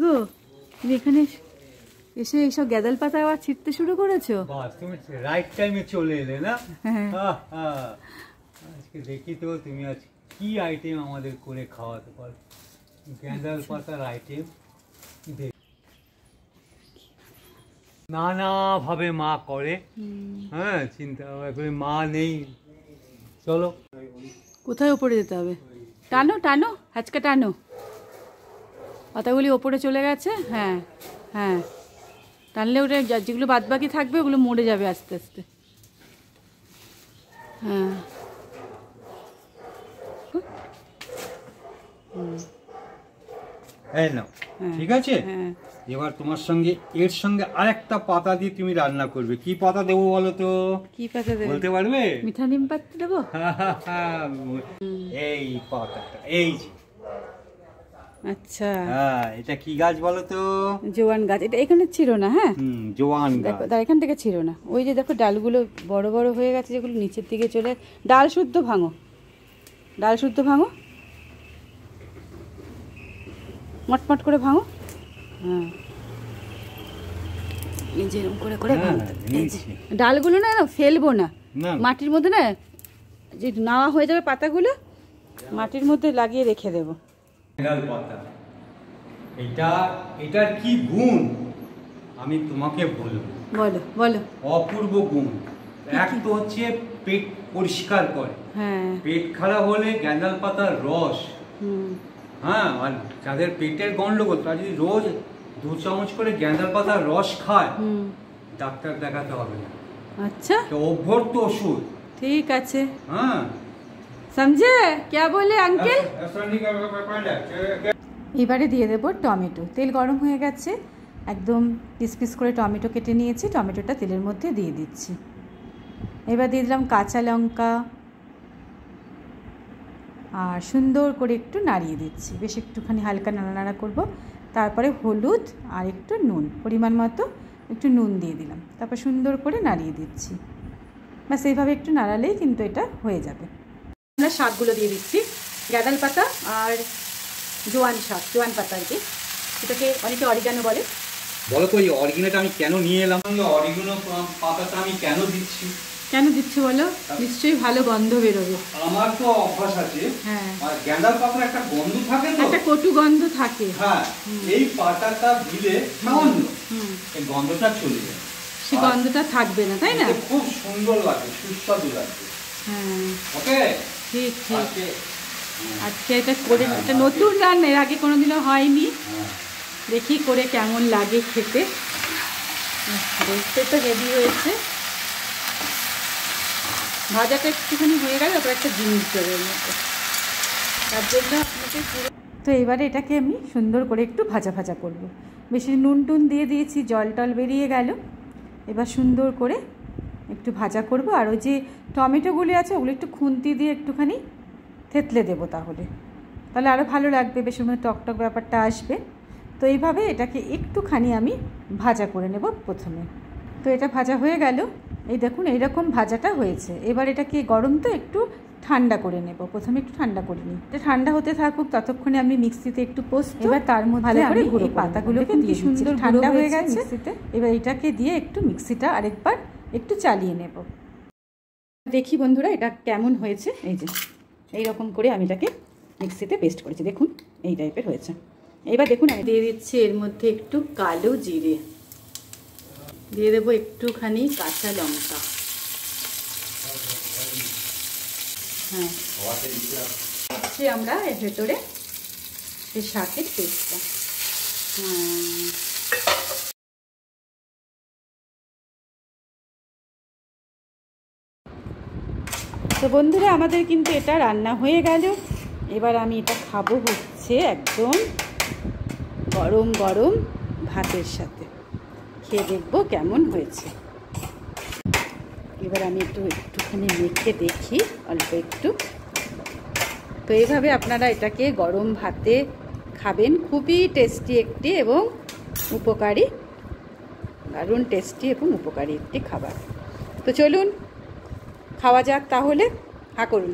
গো, তুমি এখানে এসে এইসব গ্যাদাল পাতা আবার ছিঁড়তে শুরু করেছো? বাস, তুমি রাইট টাইমে চলে এলে না? আজকে দেখি তো তুমি আজ কি আইটেম আমাদের করে খাওয়াতে পারো। গ্যাদাল পাতার আইটেম নানা ভাবে মা করে। হ্যাঁ, চিন্তা করে মা নেই। চলো, কোথায় ওপরে যেতে হবে? টানো টানো, হাঁচকা টানো, পাতাগুলি ওপরে চলে গেছে। হ্যাঁ হ্যাঁ, টানলে ওটা যেগুলো বাদ বাকি থাকবে ওগুলো মরে যাবে আস্তে আস্তে। হ্যাঁ, এই নাও, ঠিক আছে। এবার তোমার সঙ্গে এর সঙ্গে আরেকটা পাতা দিয়ে তুমি রান্না করবে। কি পাতা দেবো বলো তো? কি পাতা দেবো বলতে পারবে? মিঠা নিম পাতা দেবো। এই পাতাটা, এই যে। আচ্ছা, হ্যাঁ, এটা কি গাছ বলো তো? জোয়ান গাছ। এটা এখানে ছিল না। হ্যাঁ, জোয়ান গাছ। দেখো, এখান থেকে ছিল না। ওই যে দেখো ডালগুলো বড় বড় হয়ে গেছে, যেগুলো নিচের দিকে চলে। ডাল শুদ্ধ ভাঙো, ডাল শুদ্ধ ভাঙো, মটমট করে ভাঙো। হ্যাঁ, এই যে এরকম করে করে ভাঙতে। ডালগুলো না ফেলবো না, মাটির মধ্যে না, যে নাওয়া হয়ে যাবে পাতাগুলো মাটির মধ্যে লাগিয়ে রেখে দেবো। পাতা, এটার কি গুণ আমি তোমাকে বলবো। বলো বলো। অপূর্ব গুণ। এক তো হচ্ছে পেট পরিষ্কার করে। হ্যাঁ, পেট খারাপ হলে গ্যান্দাল পাতার রস। হ্যাঁ, আর যাদের পেটের গন্ডগোল তারা যদি রোজ 2 চামচ করে গ্যান্দাল পাতার রস খায়, ডাক্তার দেখাতে হবে না। আচ্ছা, অভ্যর্থ ওষুধ। ঠিক আছে। হ্যাঁ, সমঝে क्या बोले अंकल? এবারে দিয়ে দেবো টমেটো। তেল গরম হয়ে গেছে, একদম পিস পিস করে টমেটো কেটে নিয়েছি। টমেটোটা তেলের মধ্যে দিয়ে দিচ্ছি। এবার দিয়ে দিলাম কাঁচা লঙ্কা, আর সুন্দর করে একটু নাড়িয়ে দিচ্ছি। বেশ একটুখানি হালকা নাড়ানাড়া করব। তারপরে হলুদ আর একটু নুন, পরিমাণ মতো একটু নুন দিয়ে দিলাম। তারপর সুন্দর করে নাড়িয়ে দিচ্ছি। ব্যাস এইভাবে একটু নাড়ালেই কিন্তু এটা হয়ে যাবে। আমরা শাকগুলো দিয়ে দিচ্ছি, গ্যাদাল পাতা আর জোয়ান শাক, জোয়ান পাতা আর কি। এটাকে অনেকে অরিগানো বলে। বলো তো, এই অরিগানোটা আমি কেন নিয়ে এলাম? অরিগানো পাতাটা আমি কেন দিচ্ছি? কেন দিচ্ছি বলো? নিশ্চয়ই ভালো গন্ধ বেরোবে। আমার তো অভ্যাস আছে। হ্যাঁ, আর গ্যান্দাল পাতার একটা গন্ধ থাকে তো, একটা কটু গন্ধ থাকে। হ্যাঁ, এই পাতাটা দিলে সামান্য এই গন্ধটা চলে যায়। সেই গন্ধটা থাকবে না, তাই না? খুব সুন্দর লাগে, সুস্বাদু লাগে। হ্যাঁ, ওকে, ঠিক ঠিক। আজকে এটা করে, এটা নতুন রান্না, এর আগে কোনোদিনও হয়নি। দেখি করে কেমন লাগে খেতে। দেখতে তো রেডি হয়েছে। ভাজাটা একটুখানি হয়ে গেলে তারপর একটা জিনিস দেবে এর মধ্যে, তার জন্য আপনাকে তো এবারে এটাকে আমি সুন্দর করে একটু ভাজা ভাজা করব। বেশি নুন টুন দিয়ে দিয়েছি, জল টল বেরিয়ে গেল। এবার সুন্দর করে একটু ভাজা করব। আর ওই যে টমেটোগুলি আছে ওগুলো একটু খুন্তি দিয়ে একটুখানি থেতলে দেবো, তাহলে আরও ভালো লাগবে, বেশ মধ্যে টকটক ব্যাপারটা আসবে। তো এইভাবে এটাকে একটুখানি আমি ভাজা করে নেব প্রথমে। তো এটা ভাজা হয়ে গেল, এই দেখুন এইরকম ভাজাটা হয়েছে। এবার এটাকে গরম তো একটু ঠান্ডা করে নেব। প্রথমে একটু ঠান্ডা করে নিই। এটা ঠান্ডা হতে থাকুক, ততক্ষণে আমি মিক্সিতে একটু পোস্ত, এবার তার মধ্যে ভালো করে গুঁড়ো পাতাগুলোকে দিয়ে সুন্দর ঠান্ডা হয়ে গেছে মিক্সিতে। এবার এটাকে দিয়ে একটু মিক্সিটা আরেকবার একটু চালিয়ে নেব। দেখি বন্ধুরা এটা কেমন হয়েছে। এই যে এইরকম করে আমি এটাকে মিক্সিতে পেস্ট করেছি, দেখুন এই টাইপের হয়েছে। এবার দেখুন আমি দিয়ে দিচ্ছি এর মধ্যে একটু কালো জিরে, দিয়ে দেবো একটুখানি কাঁচা লঙ্কা। হ্যাঁ, দিচ্ছি আমরা এর ভেতরে এই শাকের পেস্টটা। তো বন্ধুরা আমাদের কিন্তু এটা রান্না হয়ে গেল। এবার আমি এটা খাবো হচ্ছে একদম গরম গরম ভাতের সাথে। খেয়ে দেখবো কেমন হয়েছে। এবার আমি একটুখানি মেখে দেখি অল্প একটু। তো এইভাবে আপনারা এটাকে গরম ভাতে খাবেন। খুবই টেস্টি একটি এবং উপকারী, দারুণ টেস্টি এবং উপকারী একটি খাবার। তো চলুন খাওয়া যাক তাহলে। হ্যাঁ করুন।